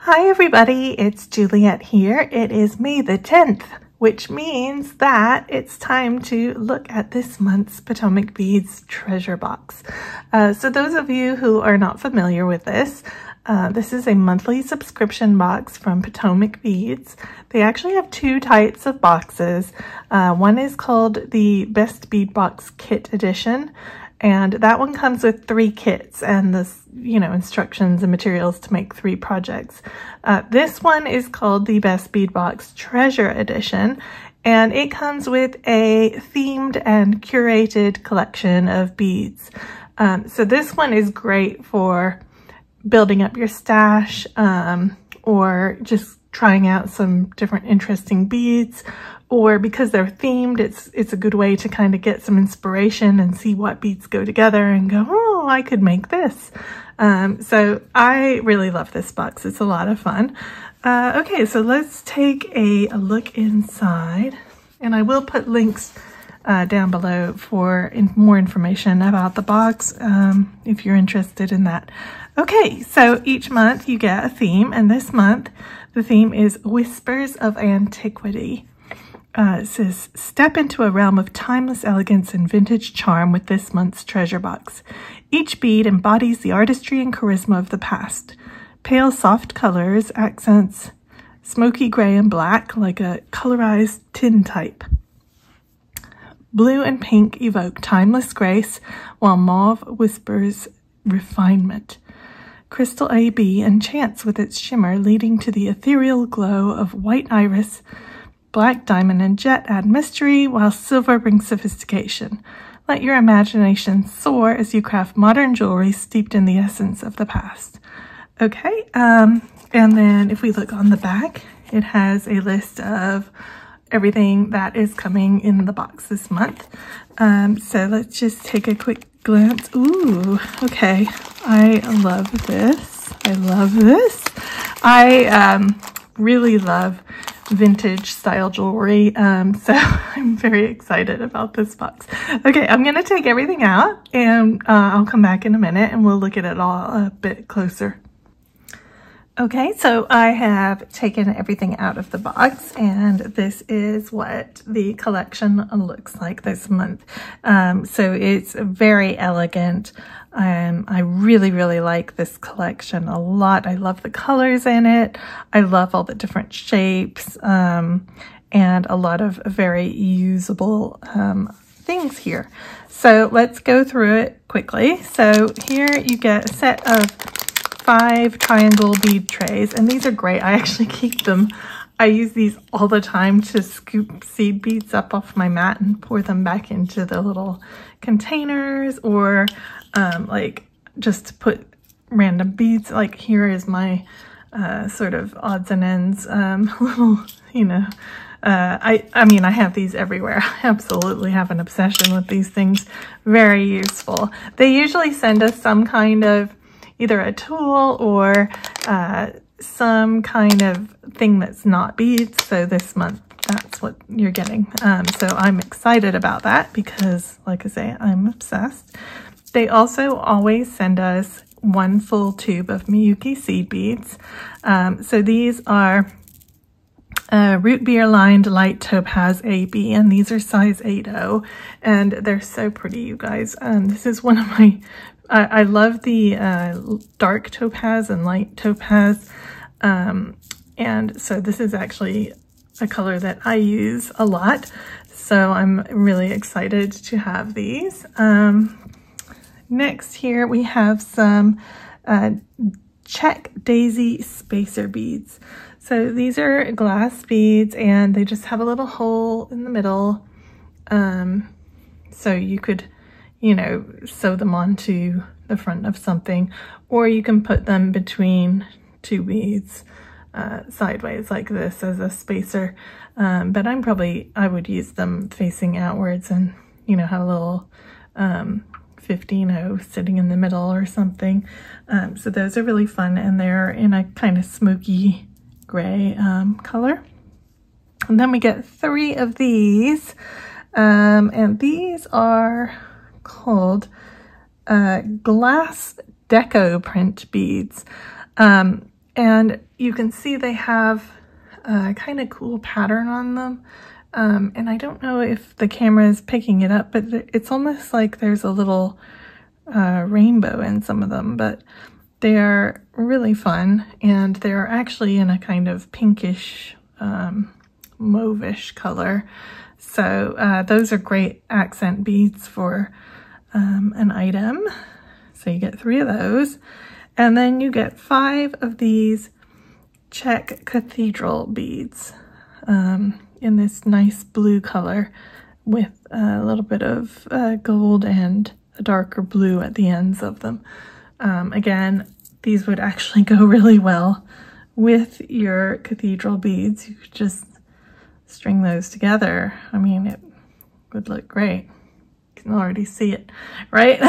Hi everybody, it's Juliet here. It is May the 10th, which means that it's time to look at this month's Potomac Beads treasure box. So those of you who are not familiar with this is a monthly subscription box from Potomac Beads. They actually have two types of boxes. One is called the Best Bead Box Kit Edition, and that one comes with 3 kits and the, instructions and materials to make 3 projects. This one is called the Best Bead Box Treasure Edition, and it comes with a themed and curated collection of beads. So this one is great for building up your stash, or just trying out some different interesting beads, or because they're themed, it's a good way to kind of get some inspiration and see what beads go together and go, oh, I could make this. So I really love this box. It's a lot of fun. Okay, so let's take a look inside, and I will put links down below for more information about the box if you're interested in that. Okay, so each month you get a theme, and this month the theme is Whispers of Antiquity. It says, step into a realm of timeless elegance and vintage charm with this month's treasure box. Each bead embodies the artistry and charisma of the past. Pale, soft colors, accents smoky gray and black like a colorized tintype. Blue and pink evoke timeless grace, while mauve whispers refinement. Crystal AB enchants with its shimmer, leading to the ethereal glow of white iris. Black diamond and jet add mystery, while silver brings sophistication. Let your imagination soar as you craft modern jewelry steeped in the essence of the past. Okay, and then if we look on the back, it has a list of everything that is coming in the box this month. So let's just take a quick glance. Ooh, okay. I love this. I love this. I really love vintage style jewelry, so I'm very excited about this box. Okay, I'm gonna take everything out, and I'll come back in a minute and we'll look at it all a bit closer. Okay, so I have taken everything out of the box, and this is what the collection looks like this month. So it's very elegant. I really, really like this collection a lot. I love the colors in it. I love all the different shapes, and a lot of very usable things here. So let's go through it quickly. So here you get a set of 5 triangle bead trays, and these are great. I actually keep them. I use these all the time to scoop seed beads up off my mat and pour them back into the little containers, or like just to put random beads. Like here is my sort of odds and ends little, I mean, I have these everywhere. I absolutely have an obsession with these things. Very useful. They usually send us some kind of either a tool or some kind of thing that's not beads. So this month, that's what you're getting. So I'm excited about that because, like I say, I'm obsessed. They also always send us 1 full tube of Miyuki seed beads. So these are root beer lined light topaz AB, and these are size 8/0, and they're so pretty, you guys. This is one of my I love the dark topaz and light topaz, and so this is actually a color that I use a lot, so I'm really excited to have these. Next here we have some Czech daisy spacer beads. So these are glass beads, and they just have a little hole in the middle, so you could sew them onto the front of something, or you can put them between 2 beads sideways like this as a spacer. But I would use them facing outwards, and have a little 15/0 sitting in the middle or something. So those are really fun, and they're in a kind of smoky gray color. And then we get 3 of these, and these are called glass deco print beads. And you can see they have a kind of cool pattern on them. And I don't know if the camera is picking it up, but it's almost like there's a little rainbow in some of them, but they are really fun, and they're actually in a kind of pinkish, mauve-ish color. So those are great accent beads for an item. So you get 3 of those, and then you get 5 of these Czech cathedral beads in this nice blue color with a little bit of gold and a darker blue at the ends of them. Again, these would actually go really well with your cathedral beads. You could just string those together. I mean, it would look great. You can already see it, right?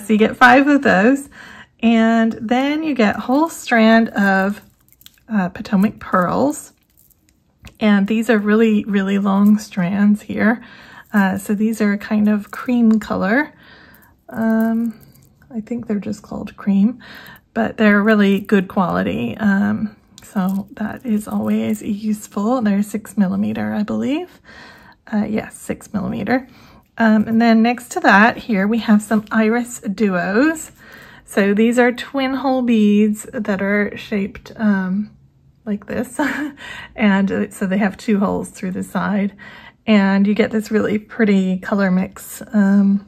So you get 5 of those, and then you get a whole strand of Potomac pearls. And these are really, really long strands here. So these are kind of cream color. I think they're just called cream, but they're really good quality. So that is always useful. They're 6mm, I believe. Yes, 6mm. And then next to that, here we have some iris duos. So these are twin hole beads that are shaped like this. And so they have 2 holes through the side. And you get this really pretty color mix. I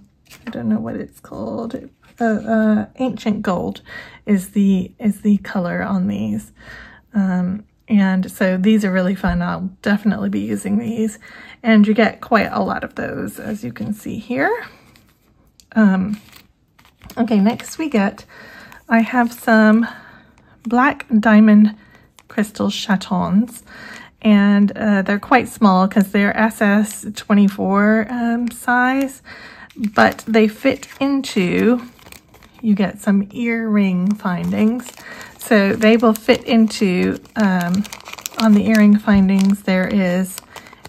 don't know what it's called. Ancient gold is the color on these. And so these are really fun. I'll definitely be using these. And you get quite a lot of those, as you can see here. Okay, next I have some black diamond crystal chatons. And they're quite small because they're SS24 size, but they fit into, you get some earring findings. So they will fit into, on the earring findings, there is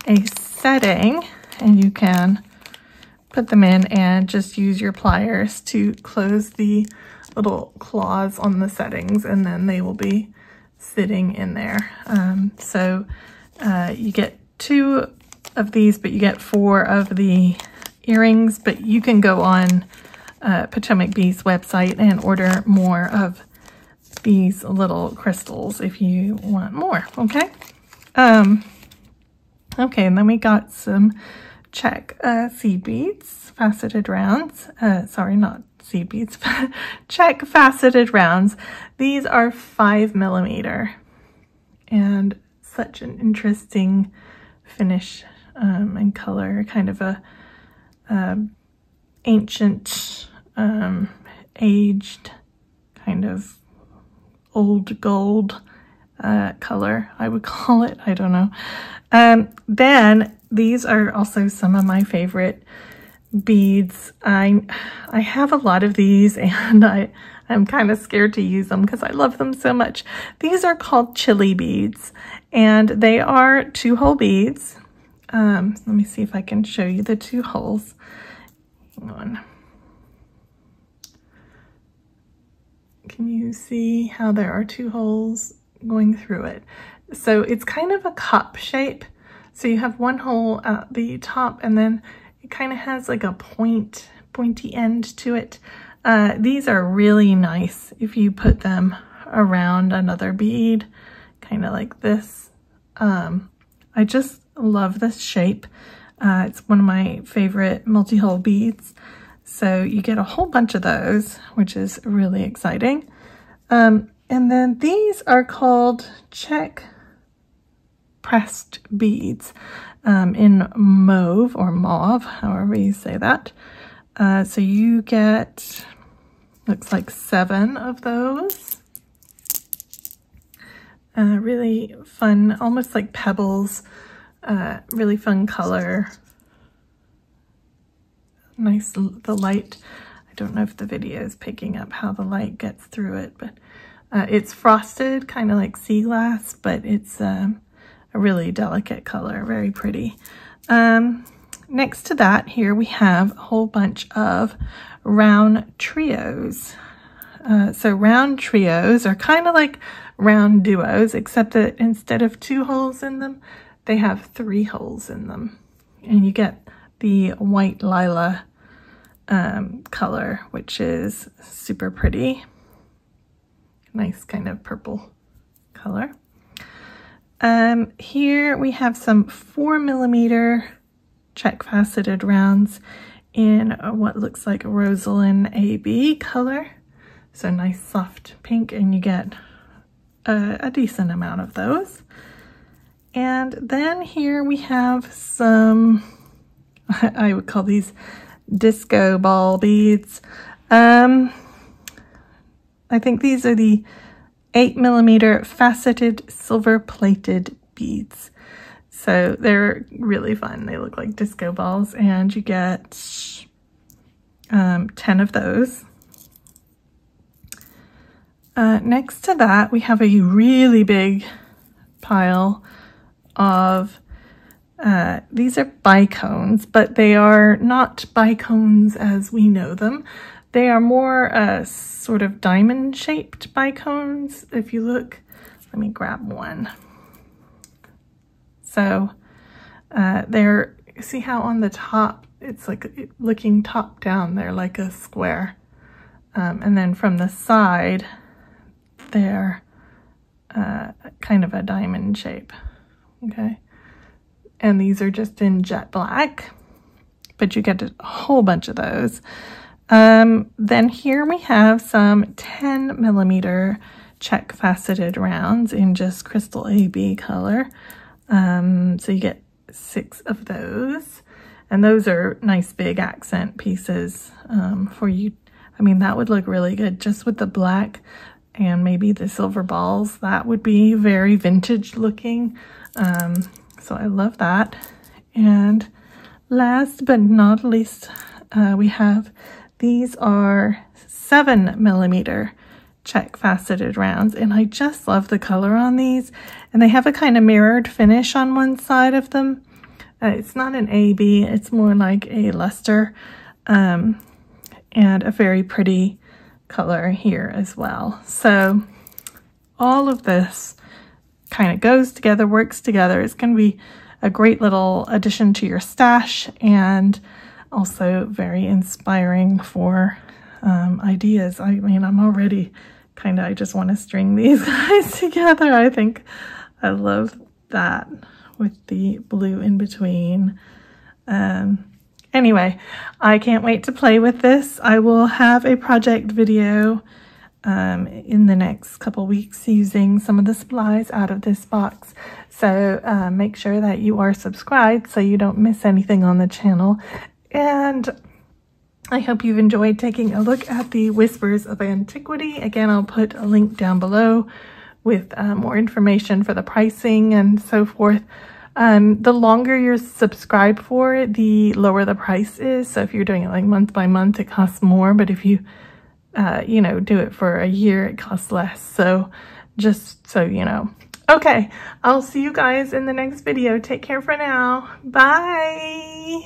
a setting, and you can put them in and just use your pliers to close the little claws on the settings, and then they will be sitting in there. So you get 2 of these, but you get 4 of the earrings, but you can go on Potomac Beads website and order more of these little crystals if you want more, okay? Okay, and then we got some Czech seed beads, faceted rounds. Sorry, not seed beads, Czech faceted rounds. These are 5mm, and such an interesting finish and color, kind of a ancient, aged, kind of old gold color, I would call it. I don't know. Then these are also some of my favorite beads. I have a lot of these, and I'm kind of scared to use them because I love them so much. These are called chili beads, and they are 2-hole beads. Let me see if I can show you the 2 holes. Hang on. Can you see how there are 2 holes going through it? So it's kind of a cup shape. So you have 1 hole at the top, and then it kind of has like a pointy end to it. These are really nice if you put them around another bead, kind of like this. I just love this shape. It's one of my favorite multi-hole beads. So you get a whole bunch of those, which is really exciting. And then these are called Czech pressed beads in mauve or mauve, however you say that. So you get, looks like 7 of those. Really fun, almost like pebbles, really fun color. Nice, the light, I don't know if the video is picking up how the light gets through it, but it's frosted, kind of like sea glass, but it's a really delicate color, very pretty. Next to that, here we have a whole bunch of round trios. So round trios are kind of like round duos, except that instead of 2 holes in them, they have 3 holes in them. And you get the white lila color, which is super pretty. Nice kind of purple color. Here we have some 4mm Czech faceted rounds in what looks like Rosalind AB color. So nice soft pink, and you get a decent amount of those. And then here we have some, I would call these disco ball beads. I think these are the 8mm faceted silver plated beads. So they're really fun. They look like disco balls, and you get 10 of those. Next to that, we have a really big pile of, these are bicones, but they are not bicones as we know them. They are more sort of diamond-shaped bicones. If you look, let me grab one. So they're, see how on the top, it's like looking top down, they're like a square. And then from the side, they're kind of a diamond shape, okay? And these are just in jet black, but you get a whole bunch of those. Then here we have some 10mm Czech faceted rounds in just crystal AB color. So you get 6 of those, and those are nice big accent pieces for you. I mean, that would look really good just with the black and maybe the silver balls. That would be very vintage looking. So I love that. And last but not least, we have, these are 7mm Czech faceted rounds, and I just love the color on these, and they have a kind of mirrored finish on one side of them. It's not an AB, it's more like a luster, and a very pretty color here as well. So all of this kind of goes together, works together. It's going to be a great little addition to your stash, and also very inspiring for ideas. I mean, I'm already kind of, I just want to string these guys together. I think I love that with the blue in between. Anyway, I can't wait to play with this. I will have a project video in the next couple weeks using some of the supplies out of this box. So make sure that you are subscribed so you don't miss anything on the channel. And I hope you've enjoyed taking a look at the Whispers of Antiquity. Again, I'll put a link down below with more information for the pricing and so forth. The longer you're subscribed for, the lower the price is. So if you're doing it like month by month, it costs more. But if you, you know, do it for a year, it costs less. So just so you know. Okay, I'll see you guys in the next video. Take care for now. Bye.